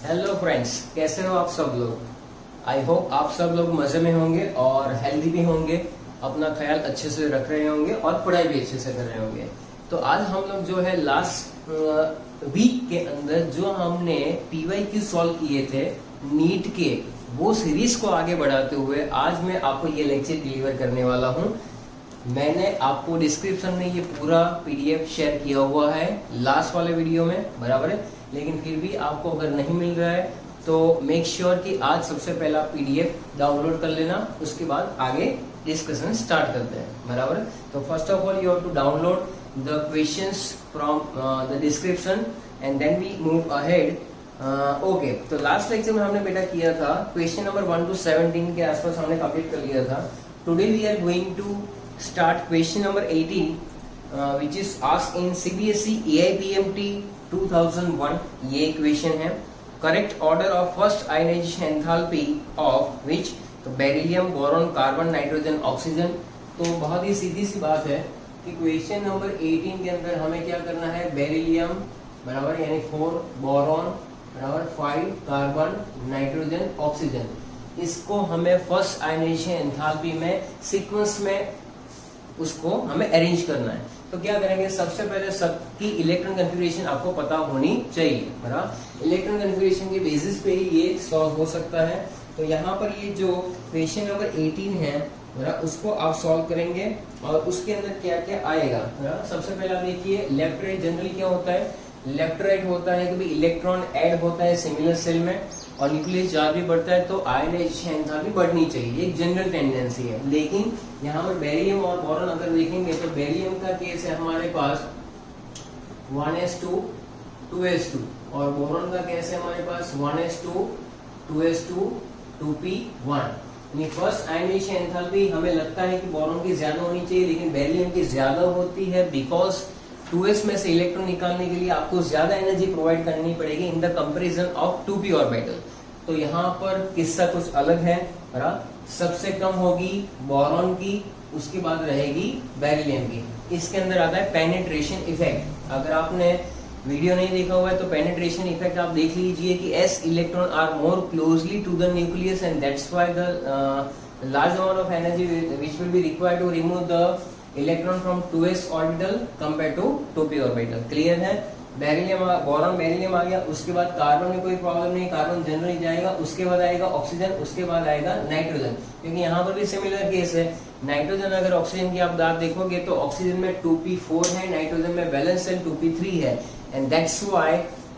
Hello friends, कैसे हो आप सब लोग। आई होप आप सब लोग मजे में होंगे और हेल्दी भी होंगे, अपना ख्याल अच्छे से रख रहे होंगे और पढ़ाई भी अच्छे से कर रहे होंगे। तो आज हम लोग जो है लास्ट वीक के अंदर जो हमने PYQ सॉल्व किए थे नीट के, वो सीरीज को आगे बढ़ाते हुए आज मैं आपको ये लेक्चर डिलीवर करने वाला हूँ। मैंने आपको डिस्क्रिप्शन में ये पूरा PDF शेयर किया हुआ है लास्ट वाले वीडियो में, बराबर है। लेकिन फिर भी आपको अगर नहीं मिल रहा है तो मेक श्योर कि आज सबसे पहला PDF डाउनलोड कर लेना, उसके बाद आगे डिस्कशन स्टार्ट करते हैं, बराबर है। तो first of all you have to download the questions from the description and then we move ahead. Okay, तो लास्ट लेक्चर में हमने बेटा किया था क्वेश्चन नंबर 1 to 17 के आसपास हमने कंप्लीट कर लिया था। Today we are going to start question number 18 which is asked in CBSE AIPMT 2001। ये क्वेश्चन है, correct order of first ionization enthalpy of which, तो beryllium, boron, carbon, nitrogen, oxygen. तो बहुत ही सीधी सी बात है कि क्वेश्चन नंबर 18 के अंदर हमें क्या करना है, बेरिलियम बराबर यानी 4, बोरॉन बराबर 5, कार्बन, नाइट्रोजन, ऑक्सीजन, इसको हमें फर्स्ट आयनाइजेशन एंथैल्पी में सीक्वेंस में उसको हमें अरेंज करना है। तो क्या करेंगे, सबसे पहले सबकी इलेक्ट्रॉन कन्फिगरेशन आपको पता होनी चाहिए, बराबर। इलेक्ट्रॉन कन्फिगरेशन के बेसिस पे ही ये सॉल्व हो सकता है। तो यहाँ पर ये जो क्वेश्चन नंबर 18 है बराबर, उसको आप सॉल्व करेंगे और उसके अंदर क्या क्या आएगा, बराबर। सबसे पहले देखिए लेफ्ट राइट जनरली क्या होता है, लेफ्ट राइट होता है कि भाई इलेक्ट्रॉन ऐड होता है सिमिलर सेल में और न्यूक्लियस चार्ज भी बढ़ता है तो आयनाइजेशन एंथैल्पी बढ़नी चाहिए, एक जनरल टेंडेंसी है। लेकिन यहाँ पर बेरिलियम और बोरॉन अगर देखेंगे तो बेरिलियम का केस है हमारे पास 1s2 2s2 और बोरॉन का केस है हमारे पास 1s2 2s2 2p1। First ionization enthalpy हमें लगता है कि बोरॉन की ज्यादा होनी चाहिए लेकिन बेरिलियम की ज्यादा होती है, बिकॉज 2s में से इलेक्ट्रॉन निकालने के लिए आपको ज्यादा एनर्जी प्रोवाइड करनी पड़ेगी इन the comparison of 2p orbital. तो यहाँ पर किस्सा कुछ अलग है, बराबर। सबसे कम होगी बोरॉन की, उसके बाद रहेगी बेरिलियम की। इसके अंदर आता है पेनिट्रेशन इफेक्ट। अगर आपने वीडियो नहीं देखा हुआ है तो पेनिट्रेशन इफेक्ट आप देख लीजिए कि s electron are more closely to the nucleus and that's why the large amount of energy which will be required to remove the electron from 2s orbital compare to 2p orbital. Clear है। Beryllium, boron, beryllium आ गया। उसके बाद carbon में कोई problem नहीं, carbon generally जाएगा। उसके बाद आएगा ऑक्सीजन, उसके बाद आएगा नाइट्रोजन, क्योंकि यहाँ पर भी सिमिलर केस है। नाइट्रोजन अगर ऑक्सीजन की आप बात देखोगे तो ऑक्सीजन में 2p4 है, नाइट्रोजन में बैलेंस सेल 2p3 है and that's why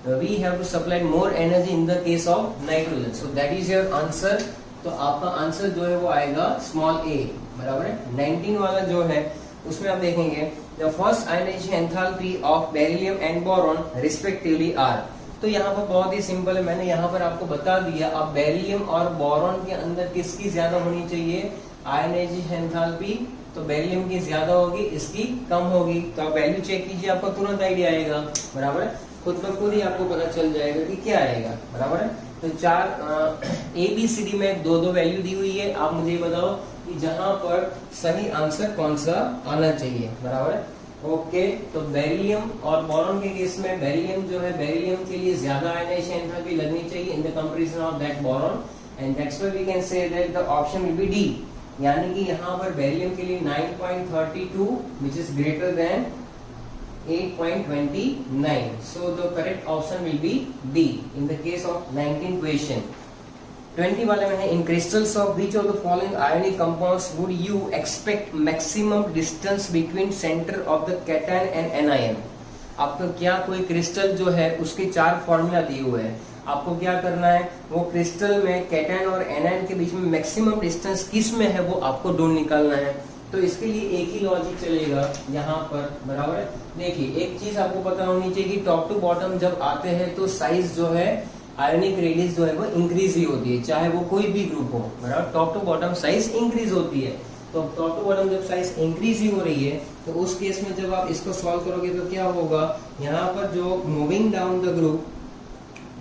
we have to supply more energy in the case of nitrogen. So that is your answer. तो आपका आंसर जो है वो आएगा स्मॉल a, बराबर है। 19 वाला जो है उसमें आप देखेंगे the first ionization enthalpy of beryllium and boron respectively are. तो यहाँ पर बहुत ही सिंपल है, मैंने यहाँ पर आपको बता दिया। अब बेरिलियम और बोरॉन के अंदर किसकी ज्यादा होनी चाहिए आयनाइजेशन एंथैल्पी, तो बेरिलियम की ज्यादा होगी, इसकी कम होगी। तो आप वैल्यू चेक कीजिए, आपको तुरंत आइडिया आएगा, बराबर है। खुद ब खुद ही आपको पता चल जाएगा कि क्या आएगा, बराबर है। तो 4 ABCD में 2-2 वैल्यू दी हुई है। आप मुझे बताओ कि जहां पर सही आंसर कौन सा आना चाहिए, बराबर है। ओके, तो बेरिलियम और बोरॉन के केस में बेरिलियम जो है, बेरिलियम के लिए ज्यादा आयनाइजेशन एंथैल्पी लगनी चाहिए in the comparison of that boron and that's why we can say that the option will be D. यानी कि यहाँ पर बेरिलियम के लिए 9.32 which is greater than 8.29. So the correct option will be D in the case of 19 question. 20 वाले में है, in crystals of which of the following ionic compounds would you expect maximum distance between center of the cation and anion? आपको क्या कोई crystal जो है उसके 4 formula दिए हुए हैं। आपको क्या करना है, वो क्रिस्टल में कैटायन और एनायन के बीच में मैक्सिमम डिस्टेंस किस में है वो आपको ढूंढ निकालना है। तो इसके लिए एक ही लॉजिक चलेगा यहाँ पर, बराबर है। देखिए एक चीज आपको पता होनी चाहिए कि टॉप टू बॉटम जब आते हैं तो साइज जो है आयनिक रेडियस जो है वो इंक्रीज ही होती है, चाहे वो कोई भी ग्रुप हो, बराबर। Top to bottom size increase होती है। तो टॉप टू बॉटम जब साइज इंक्रीज ही हो रही है तो उस केस में जब आप इसको सॉल्व करोगे तो क्या होगा, यहाँ पर जो मूविंग डाउन द ग्रुप,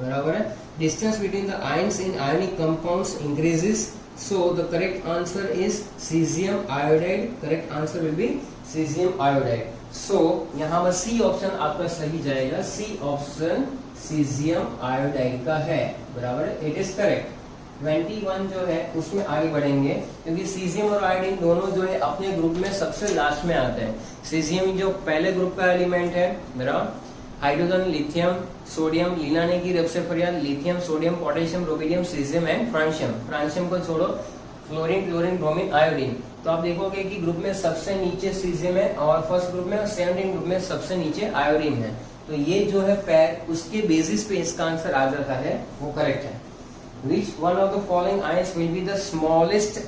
बराबर है, distance between the ions in ionic compounds increases. So the correct answer is cesium iodide. Correct answer will be cesium iodide. सो यहाँ पर सी ऑप्शन आपका सही जाएगा, सी ऑप्शन सीजियम आयोडाइड का है, बराबर है, इट इज करेक्ट। 21 जो है उसमें आगे बढ़ेंगे, क्योंकि सीजियम और आयोडीन दोनों जो है अपने ग्रुप में सबसे लास्ट में आते हैं। सीजियम जो पहले ग्रुप का एलिमेंट है, बराबर, हाइड्रोजन, लिथियम, सोडियम, लीना ने की रब से फरियाद, lithium, sodium, potassium, rubidium, caesium and francium. Francium को छोड़ो, फ्लोरीन, क्लोरीन, ब्रोमीन, आयोडीन। तो आप देखोगे कि ग्रुप में सबसे नीचे सीजियम है और फर्स्ट ग्रुप में 17 ग्रुप में सबसे नीचे आयोडीन है। तो ये जो है पैर उसके बेसिस पे इसका आंसर आ जाता है, वो करेक्ट है। Which one of the following ions will be the smallest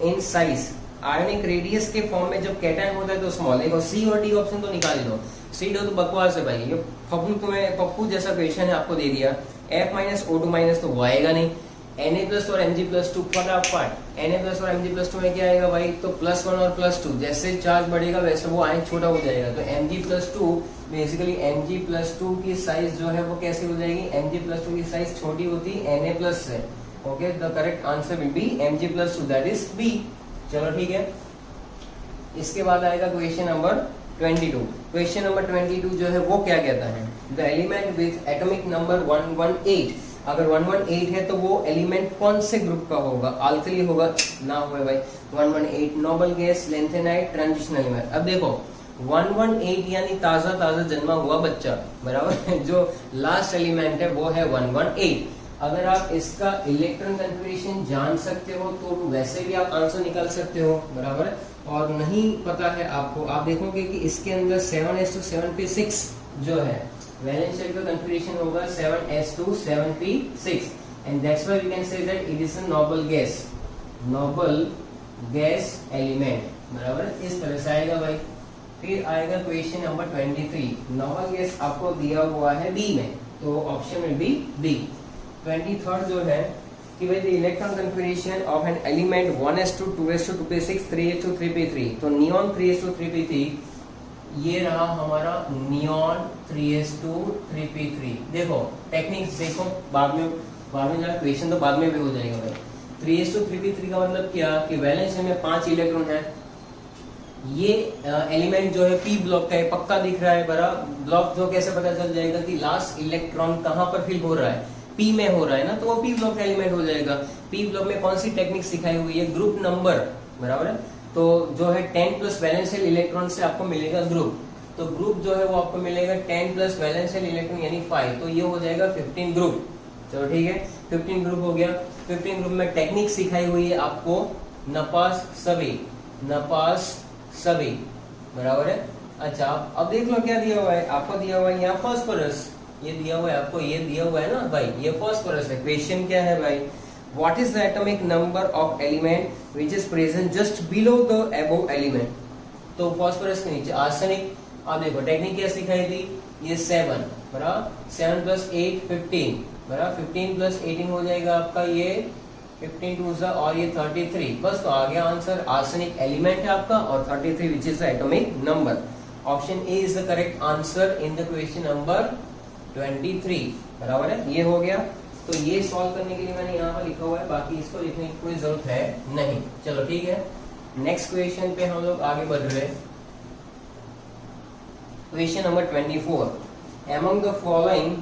in size? Ionic radius के फॉर्म में जब कैटायन होता है तो स्मॉल। देखो सी और डी ऑप्शन तो निकाल दो, सी डी तो बकवास है भाई, ये पप्पू जैसा क्वेश्चन है, आपको दे दिया F माइनस O2 माइनस, तो वो आएगा नहीं। Na प्लस और Mg+2 फटाफट, Na प्लस और Mg+2 में क्या आएगा भाई, तो +1 और +2, जैसे चार्ज बढ़ेगा वैसे वो आयन छोटा हो जाएगा। तो Mg+2 बेसिकली Mg+2 की साइज जो है वो कैसे हो जाएगी, Mg+2 की साइज छोटी होती है Na+ से। Okay, the correct answer will be Mg+2, that is B. चलो ठीक है, इसके बाद आएगा क्वेश्चन नंबर 22। क्वेश्चन नंबर 22 जो है वो क्या कहता है, the element with atomic number 118। अगर 118 है तो वो एलिमेंट कौन से ग्रुप का होगा, अल्कली होगा ना हुए भाई। 118 noble gas, lanthanide, transitional element. अब देखो 118 यानी ताजा ताजा जन्मा हुआ बच्चा, बराबर जो लास्ट एलिमेंट है वो है 118। अगर आप इसका इलेक्ट्रॉन कन्फिगरेशन जान सकते हो तो वैसे भी आप आंसर निकाल सकते हो, बराबर है। और नहीं पता है आपको, आप देखोगे कि इसके अंदर 7s2 जो है वैलेंस शेल का कन्फिगरेशन होगा 7s2 and that's why we can say that it is a noble gas element, बराबर, इस तरह से आएगा भाई। फिर आएगा क्वेश्चन नंबर 23। नोबल गैस आपको दिया हुआ है बी में, तो ऑप्शन में बी बी। 23rd जो है कि भाई the electron configuration of an element 1s2 2s2 2p6 3s2 3p3। तो नियॉन 3s2 3p3, ये रहा हमारा नियॉन 3s2 3p3। देखो टेक्निक्स देखो, बाद में जाना, क्वेश्चन तो बाद में भी हो जाएगा भाई। 3s2 3p3 का मतलब क्या कि वैलेंस में 5 इलेक्ट्रॉन है। ये एलिमेंट जो है पी ब्लॉक का है, पक्का दिख रहा है, बड़ा ब्लॉक जो कैसे पता चल जाएगा कि लास्ट इलेक्ट्रॉन कहां पर फिल हो रहा है, पी में हो रहा है ना, तो वो पी ब्लॉक का एलिमेंट हो जाएगा। पी ब्लॉक में कौन सी टेक्निक सिखाई हुई है, ग्रुप नंबर, बराबर है। तो जो है 10 प्लस वैलेंशियल इलेक्ट्रॉन से आपको मिलेगा ग्रुप, तो ग्रुप जो है वो आपको मिलेगा 10 प्लस वैलेंशियल इलेक्ट्रॉन यानी 5, तो ये हो जाएगा 15 ग्रुप। चलो ठीक है, 15 ग्रुप हो गया। 15 ग्रुप में टेक्निक सिखाई हुई है आपको नपास सभी, बराबर है। अच्छा अब देख लो क्या दिया हुआ है, आपको दिया हुआ है यहाँ फास्फोरस, ये दिया हुआ है आपको, ये दिया हुआ है ना भाई, ये फास्फोरस है। क्वेश्चन क्या है भाई, what is the atomic number of element which is present just below the above element. तो फास्फोरस के नीचे आर्सेनिक। अब देखो टेक्निक क्या सिखाई थी, ये 7, बराबर 7 प्लस 8 15, बराबर 15 प्लस 18 हो जाएगा आपका ये 15 2 और ये 33, बस तो आ गया आंसर। आर्सेनिक एलिमेंट है आपका और 33 which is the atomic number. Option A is the correct answer in the question number 23, बराबर है, ये हो गया। तो ये सॉल्व करने के लिए मैंने यहाँ पर लिखा हुआ है, बाकी इसको लिखने की कोई जरूरत है नहीं। चलो ठीक है, नेक्स्ट क्वेश्चन पे हम लोग आगे बढ़ रहे हैं। Question number 24, among the following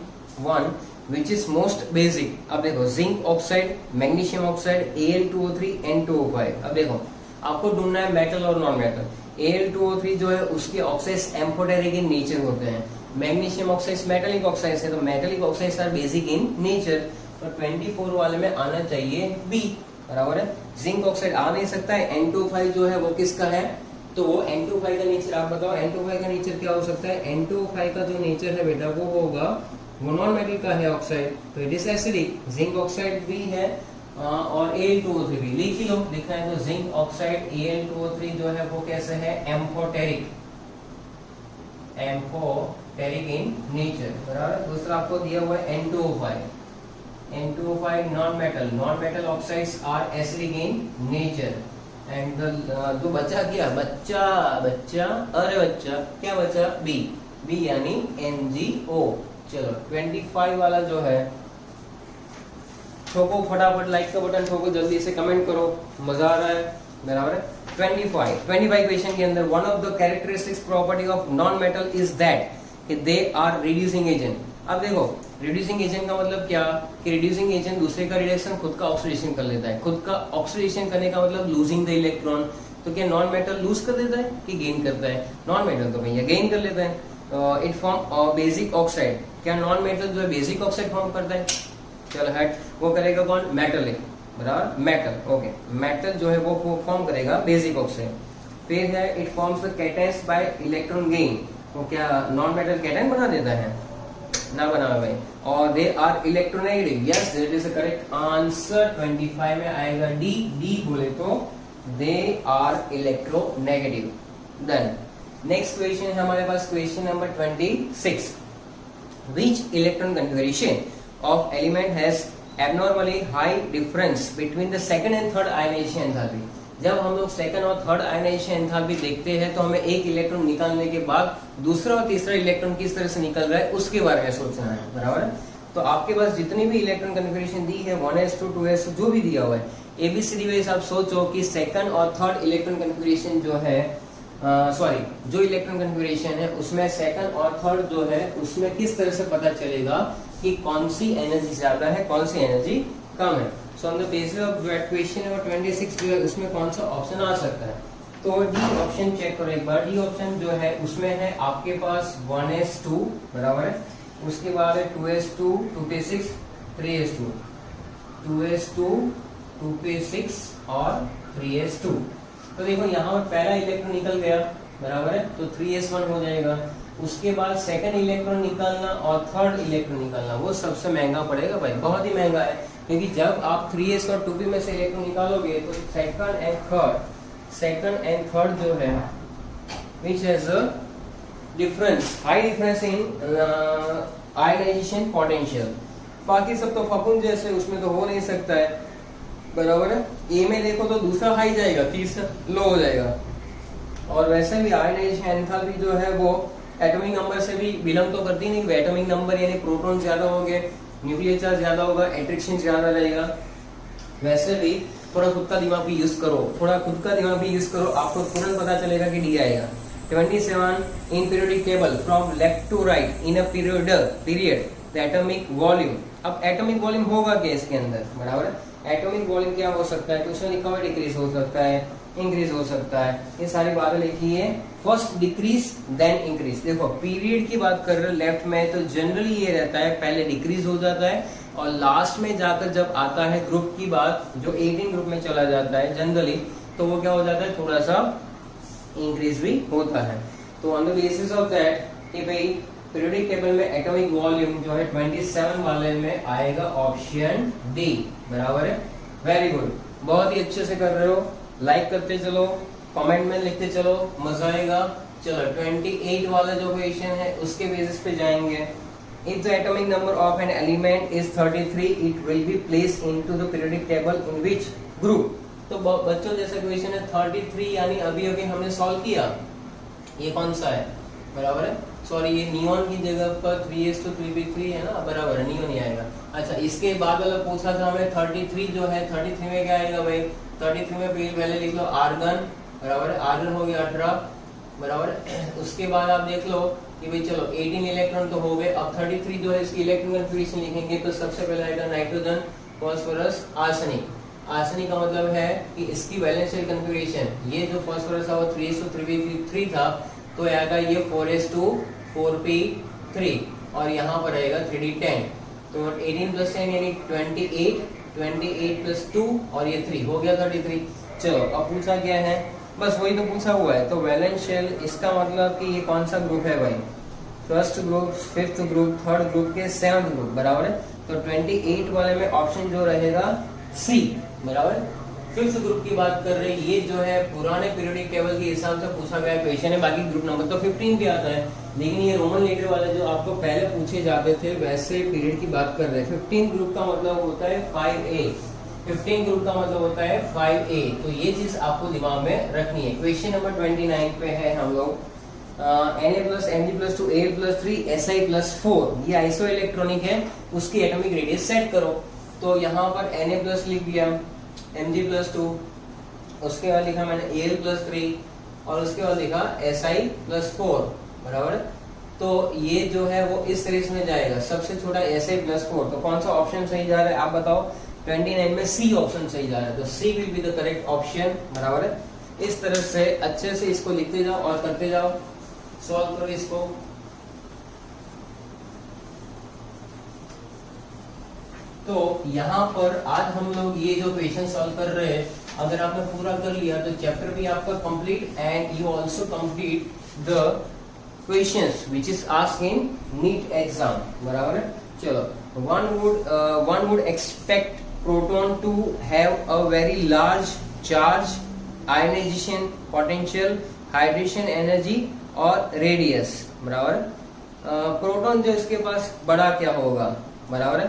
one which is most basic। अब देखो zinc oxide, magnesium oxide, Al2O3 N2O5। अब देखो आपको ढूंढना है मेटल और नॉन मेटल। Al2O3 जो है उसके ऑक्साइड्स एम्फोटेरिक इन नेचर होते हैं, मैग्नीशियम ऑक्साइड्स मेटेलिक ऑक्साइड्स है, तो metallic oxides are basic in nature. तो 24 वाले में आना चाहिए बी, बराबर है। जिंक ऑक्साइड आ नहीं सकता है। N2O5 जो है वो किसका है, तो वो N2O5 का नेचर आप बताओ, N2O5 का नेचर क्या हो सकता है। N2O5 का जो नेचर है बेटा वो होगा, वो नॉन मेटल का है ऑक्साइड, तो it is acidic. Zinc oxide भी है और Al2O3 भी लिख ही लो, लिखना है तो जिंक ऑक्साइड Al2O3 जो है वो कैसे है, एम्फोटेरिक इन नेचर, बराबर। दूसरा आपको दिया हुआ है N2O5 non metal oxides are acidic in nature. And जो बचा क्या, बच्चा अरे बच्चा क्या बचा, बी यानी NGO। चलो 25 वाला जो है, ठोको फटाफट, लाइक का बटन ठोको, जल्दी से कमेंट करो, मजा आ रहा है, बराबर है। 25 क्वेश्चन के अंदर one of the characteristics property of non metal is that they are reducing agent. अब देखो रिड्यूसिंग एजेंट का मतलब क्या कि रिड्यूसिंग एजेंट दूसरे का रिडक्शन खुद का ऑक्सीडेशन कर लेता है। खुद का ऑक्सीडेशन करने का मतलब लूजिंग द इलेक्ट्रॉन। तो क्या नॉन मेटल लूज कर देता है कि गेन करता है? नॉन मेटल तो भैया गेन कर लेता है। It form basic oxide. क्या नॉन मेटल जो है बेसिक ऑक्साइड फॉर्म करता है? चलो हट, वो करेगा कौन? मेटल, बराबर मेटल। ओके, मेटल जो है वो फॉर्म करेगा बेसिक ऑक्साइड। फिर है it forms the cations bye electron gain. वो क्या नॉन मेटल कैटायन बना देता है? ना बना भाई। और they are electronegative. Yes, that is the correct answer. 25 में आएगा डी। डी बोले तो they are electronegative. Done. Next question है हमारे पास question number 26। Which electron configuration of element has abnormally high difference between the second and third ionization enthalpy। जब हम लोग सेकंड और थर्ड आयनाइजेशन एंथैल्पी देखते हैं तो हमें एक इलेक्ट्रॉन निकालने के बाद दूसरा और तीसरा इलेक्ट्रॉन किस तरह से निकल रहा है उसके बारे में सोचना है, बराबर। तो आपके पास जितनी भी इलेक्ट्रॉन कन्फिगरेशन दी है 1s2 2s जो भी दिया हुआ है एबीसीडी वाइज आप सोचो कि सेकंड और थर्ड इलेक्ट्रॉन कन्फिगरेशन जो है जो इलेक्ट्रॉन कन्फिगरेशन है उसमें सेकंड और थर्ड जो है उसमें किस तरह से पता चलेगा कि कौन सी एनर्जी ज्यादा है कौन सी एनर्जी कम है। So on the basis of question number 26 जो है उसमें कौन सा ऑप्शन आ सकता है? तो डी ऑप्शन चेक करो एक बार। डी ऑप्शन जो है उसमें है आपके पास 1s2, बराबर है। उसके बाद है 2s2 2p6 3s2, 2s2 2p6 और 3s2। तो देखो यहाँ पर पहला इलेक्ट्रॉन निकल गया, बराबर है, तो 3s1 हो जाएगा। उसके बाद सेकंड इलेक्ट्रॉन निकालना और थर्ड इलेक्ट्रॉन निकालना वो सबसे महंगा पड़ेगा भाई, बहुत ही महंगा है। क्योंकि जब आप 3s और 2p में से इलेक्ट्रॉन निकालोगे तो सेकंड एंड थर्ड जो है which has a difference, high difference in ionization potential. बाकी सब तो फफूंद जैसे उसमें तो हो नहीं सकता है, बराबर है। ए में देखो तो दूसरा हाई जाएगा, तीसरा लो हो जाएगा। और वैसे भी आयनाइजेशन एंथैल्पी जो है वो एटॉमिक नंबर से भी बिलोंग तो करती नहीं। एटॉमिक नंबर यानी प्रोटॉन ज्यादा होंगे, न्यूक्लियर चार्ज ज्यादा होगा, एट्रैक्शन ज्यादा रहेगा। वैसे भी थोड़ा खुद का दिमाग भी यूज करो, आपको तुरंत पता चलेगा कि डी आएगा। 27 in periodic table from left to right in a period the atomic volume. अब एटॉमिक वॉल्यूम होगा क्या इसके अंदर, बराबर है। एटॉमिक वॉल्यूम क्या हो सकता है? तो उसमें लिखा हुआ डिक्रीज हो सकता है, इंक्रीज हो सकता है, ये सारी बातें लिखी है। First decrease then increase. देखो पीरियड की बात कर रहे हो लेफ्ट में तो जनरली ये रहता है पहले डिक्रीज हो जाता है और लास्ट में जाकर जब आता है ग्रुप की बात जो 18 ग्रुप में चला जाता है जनरली तो वो क्या हो जाता है थोड़ा सा इंक्रीज भी होता है। तो on the basis of that कि भाई पीरियोडिक टेबल में एटॉमिक वॉल्यूम जो है 27 वाले में आएगा ऑप्शन डी, बराबर है। वेरी गुड, बहुत ही अच्छे से कर रहे हो। लाइक करते चलो, कमेंट में लिखते चलो, मजा आएगा। चलो 28 वाला जो क्वेश्चन है उसके बेसिस पे जाएंगे। If the atomic number of an element is 33, it will be placed into the periodic table in which group? तो बच्चों जैसा क्वेश्चन है 33 यानी अभी अभी हमने सॉल्व किया, ये कौन सा है, बराबर है। सॉरी ये नियॉन की जगह पर 3s तो 3p3 है ना, बराबर है, नियॉन ही आएगा। अच्छा इसके बाद वाला पूछा था हमें 33 जो है 33 में क्या आएगा भाई? 33 में पहले लिख लो आर्गन, बराबर है, आर्गन हो गया 18, बराबर है। उसके बाद आप देख लो कि भाई चलो 18 इलेक्ट्रॉन तो हो गए। अब 33 जो है इसकी इलेक्ट्रॉन कन्फिगरेशन लिखेंगे तो सबसे पहले आएगा नाइट्रोजन, फास्फोरस, आर्सेनिक। आर्सेनिक का मतलब है कि इसकी वैलेंस शेल कन्फिगरेशन, ये जो फास्फोरस था वो 3s2 3p3 था तो आएगा ये 4s2 4p3 और यहाँ पर आएगा 3d10। तो 18 + 10 यानी 28 + 2 और ये 3 हो गया 33। चलो अब पूछा क्या है, बस वही तो पूछा हुआ है। तो वैलेंस शेल इसका मतलब कि ये कौन सा ग्रुप है भाई? First group, fifth group, third group के 7th ग्रुप, बराबर है। तो 28 वाले में ऑप्शन जो रहेगा सी, बराबर। फिफ्थ ग्रुप की बात कर रहे हैं, ये जो है पुराने पीरियोडिक टेबल के हिसाब से पूछा गया क्वेश्चन है। बाकी ग्रुप नंबर तो 15 भी आता है, लेकिन ये रोमन लेटर वाले जो आपको पहले पूछे जाते थे वैसे पीरियड की बात कर रहे हैं। 15 ग्रुप का मतलब होता है 5a, 15 ग्रुप का मतलब होता है 5a। तो ये चीज आपको दिमाग में रखनी है। क्वेश्चन नंबर 29 पे है हम लोग Na+Mg+2 Al+3 Si+4, ये आइसो इलेक्ट्रॉनिक है, उसकी एटॉमिक रेडियस सेट करो। तो यहाँ पर Na+ लिख दिया, Mg+2 उसके बाद लिखा मैंने Al+3 और उसके बाद लिखा Si+4 बराबर। तो ये जो है वो इस रेस में जाएगा, सबसे छोटा Si+4। तो कौन सा ऑप्शन सही जा रहा है आप बताओ? 29 में सी ऑप्शन सही जा रहा है, तो C will be the correct option बराबर है। इस तरह से अच्छे से इसको लिखते जाओ और करते जाओ, सॉल्व करो इसको। तो यहाँ पर आज हम लोग ये जो क्वेश्चन सॉल्व कर रहे हैं, अगर आपने पूरा कर लिया तो चैप्टर भी आपका complete and you also complete the questions which is asked in NEET exam बराबर है। चलो, one would expect proton to have a very large charge, ionization potential, hydration energy और रेडियस बराबर। प्रोटॉन जो इसके पास बड़ा क्या होगा बराबर है।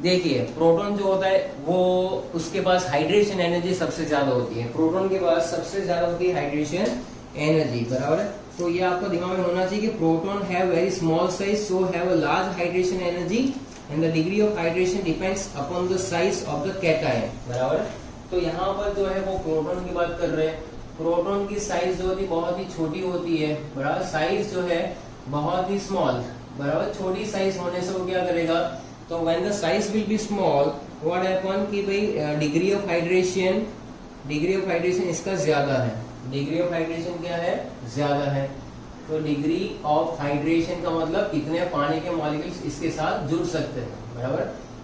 देखिए प्रोटॉन जो होता है वो उसके पास हाइड्रेशन एनर्जी सबसे ज्यादा होती है, प्रोटॉन के पास सबसे ज्यादा होती है हाइड्रेशन एनर्जी बराबर है। तो ये आपको दिमाग में होना चाहिए कि proton have very small size so have a large hydration energy and the degree of hydration depends upon the size of the cation बराबर। तो यहाँ पर जो है वो प्रोटॉन की बात कर रहे हैं। प्रोटॉन की साइज जो होती है बहुत ही छोटी होती है बराबर, साइज जो है बहुत ही स्मॉल बराबर। छोटी साइज होने से वो क्या करेगा, तो when the size will be small what happen कि भाई डिग्री ऑफ हाइड्रेशन इसका ज्यादा है, डिग्री ऑफ हाइड्रेशन क्या है, ज्यादा है। तो डिग्री ऑफ हाइड्रेशन का मतलब कितने पानी के मॉलिक्यूल्स इसके साथ जुड़ सकते हैं बराबर।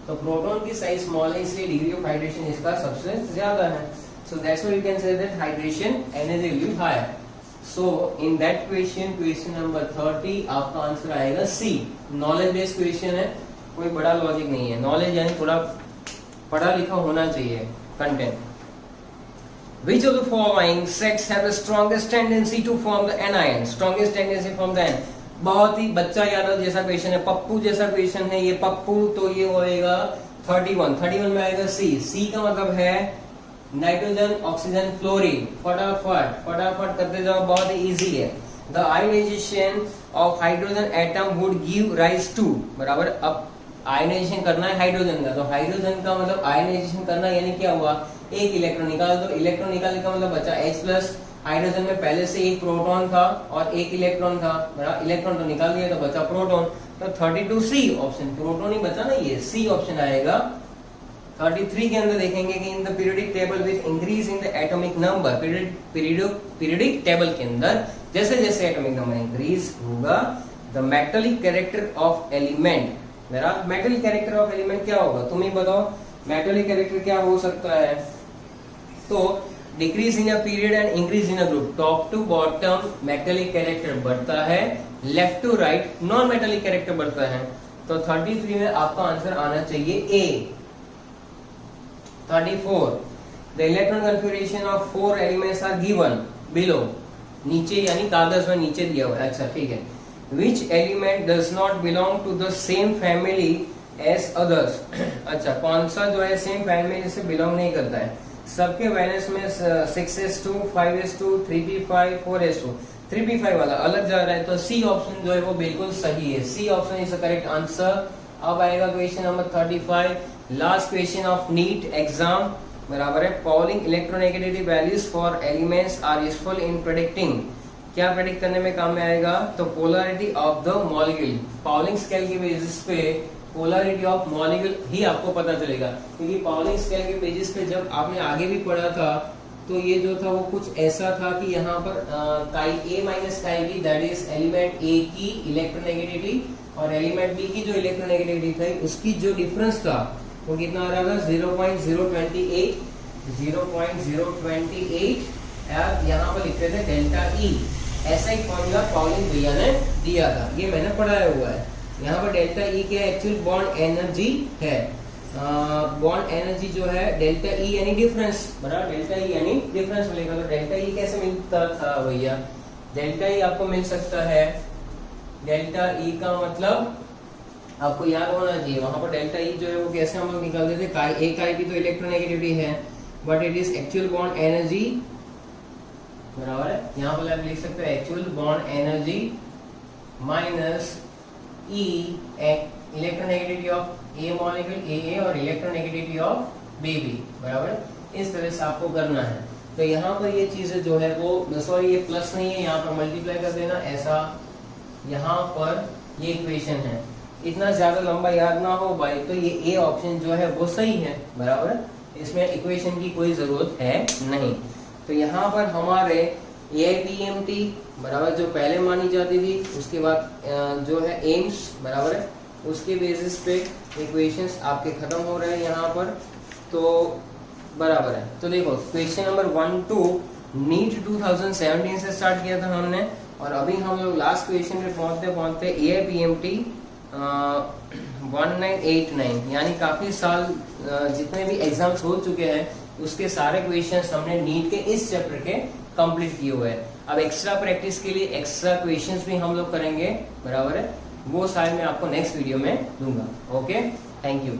तो प्रोटॉन की साइज स्मॉल है इसलिए डिग्री ऑफ हाइड्रेशन इसका सबसे ज्यादा है। So that's why you can say that hydration energy will be higher. So in that question number 30 आपका आंसर आएगा सी। नॉलेज बेस्ड क्वेश्चन है, कोई बड़ा लॉजिक नहीं है। नॉलेज यानी थोड़ा पढ़ा लिखा होना चाहिए content. Which of the following sets have the strongest tendency to form the anion? Strongest tendency to form the anion. बहुत ही बच्चा यादव जैसा क्वेश्चन है, पप्पू जैसा क्वेश्चन है ये। पप्पू तो ये होएगा 31 में आएगा सी। सी का मतलब है नाइट्रोजन ऑक्सीजन फ्लोरीन। फटाफट करते जाओ, बहुत ही इजी है। The ionization of hydrogen atom would give rise to बराबर। अब आयनाइजेशन करना है हाइड्रोजन का, तो हाइड्रोजन का मतलब आयनाइजेशन करना यानी क्या हुआ, एक इलेक्ट्रॉन निकाल दो। इलेक्ट्रॉन निकालने का मतलब बचा H+। हाइड्रोजन में पहले से एक प्रोटॉन था और एक इलेक्ट्रॉन था बराबर। इलेक्ट्रॉन तो निकाल दिया तो बचा प्रोटॉन। तो 32 सी ऑप्शन, प्रोटॉन ही बचा ना, ये सी ऑप्शन आएगा। 33 के अंदर देखेंगे कि in the periodic table which increase in the atomic number. Periodic table के अंदर जैसे जैसे एटॉमिक नंबर इंक्रीज होगा the metallic character of element. मेरा मेटल कैरेक्टर ऑफ एलिमेंट क्या होगा तुम ही बताओ, मेटलिक कैरेक्टर क्या हो सकता है। तो decrease in a period and increase in a group, top to bottom metallic character बढ़ता है, left to right non metallic character बढ़ता है। तो 33 में आपका आंसर आना चाहिए A. 34 the electron configuration of 4 elements are given below. नीचे यानी कागज में नीचे दिया हुआ है, अच्छा ठीक है। Which element does not belong to the same family as others? अच्छा, कौन सा जो है सेम फैमिली से बिलोंग नहीं करता है। सबके वैलेंस में 6s2, 5s2, 3p5, 4s2। 3p5 वाला अलग जा रहा है, तो सी ऑप्शन जो है वो बिल्कुल सही है। C option is the correct answer. अब आएगा question number 35, last question of NEET exam बराबर है। Pauling electronegativity values for elements are useful in predicting. क्या प्रेडिक्ट करने में काम में आएगा, तो polarity of the molecule. Pauling scale के बेसिस पे पोलैरिटी ऑफ मॉलिक्यूल ही आपको पता चलेगा, क्योंकि पाउलिंग स्केल के बेसिस पे जब आपने आगे भी पढ़ा था तो ये जो था वो कुछ ऐसा था कि यहाँ पर काई A माइनस काई B that is element A की इलेक्ट्रोनेगेटिविटी और एलिमेंट B की जो इलेक्ट्रोनेगेटिविटी थी उसकी जो डिफरेंस था वो कितना आ रहा था 0.028 यहाँ पर लिखते थे डेल्टा E। ऐसा ही फॉर्मूला पाउलिंग भैया ने दिया था, ये मैंने पढ़ाया हुआ है। यहाँ पर डेल्टा E क्या एक्चुअल बॉन्ड एनर्जी है। बॉन्ड एनर्जी जो है डेल्टा E यानी डिफरेंस बराबर, डेल्टा E यानी डिफरेंस मिलेगा। तो डेल्टा E कैसे मिलता था भैया, डेल्टा E आपको मिल सकता है, डेल्टा E का मतलब आपको याद होना चाहिए। वहां पर डेल्टा E जो है वो कैसे हम लोग निकालते थे, काई A काई B तो इलेक्ट्रोनेगेटिविटी है but it is actual bond energy बराबर है। यहाँ पर आप लिख सकते हैं actual bond energy minus E electronegativity of A molecule AA और इलेक्ट्रोनेगेटिविटी ऑफ BB बराबर। इस तरह से आपको करना है। तो यहाँ पर ये चीजें जो है वो, सॉरी ये प्लस नहीं है, यहाँ पर मल्टीप्लाई कर देना ऐसा, यहाँ पर ये इक्वेशन है। इतना ज्यादा लंबा याद ना हो भाई, तो ये ए ऑप्शन जो है वो सही है, बराबर है, इसमें इक्वेशन की कोई जरूरत है नहीं। तो यहाँ पर हमारे AIPMT बराबर जो पहले मानी जाती थी, उसके बाद जो है एम्स बराबर है, उसके बेसिस पे इक्वेशंस आपके खत्म हो रहे हैं यहाँ पर, तो बराबर है। तो देखो क्वेश्चन नंबर 1 2 नीट 2017 से स्टार्ट किया था हमने, और अभी हम लोग लास्ट क्वेश्चन पे पहुंचते पहुंचते AIPMT 1989, यानी काफी साल जितने भी एग्जाम्स हो चुके हैं उसके सारे क्वेश्चंस हमने नीट के इस चैप्टर के कंप्लीट किए हुए हैं। अब एक्स्ट्रा प्रैक्टिस के लिए एक्स्ट्रा क्वेश्चंस भी हम लोग करेंगे, बराबर है, वो शायद मैं आपको नेक्स्ट वीडियो में दूंगा। Okay, thank you.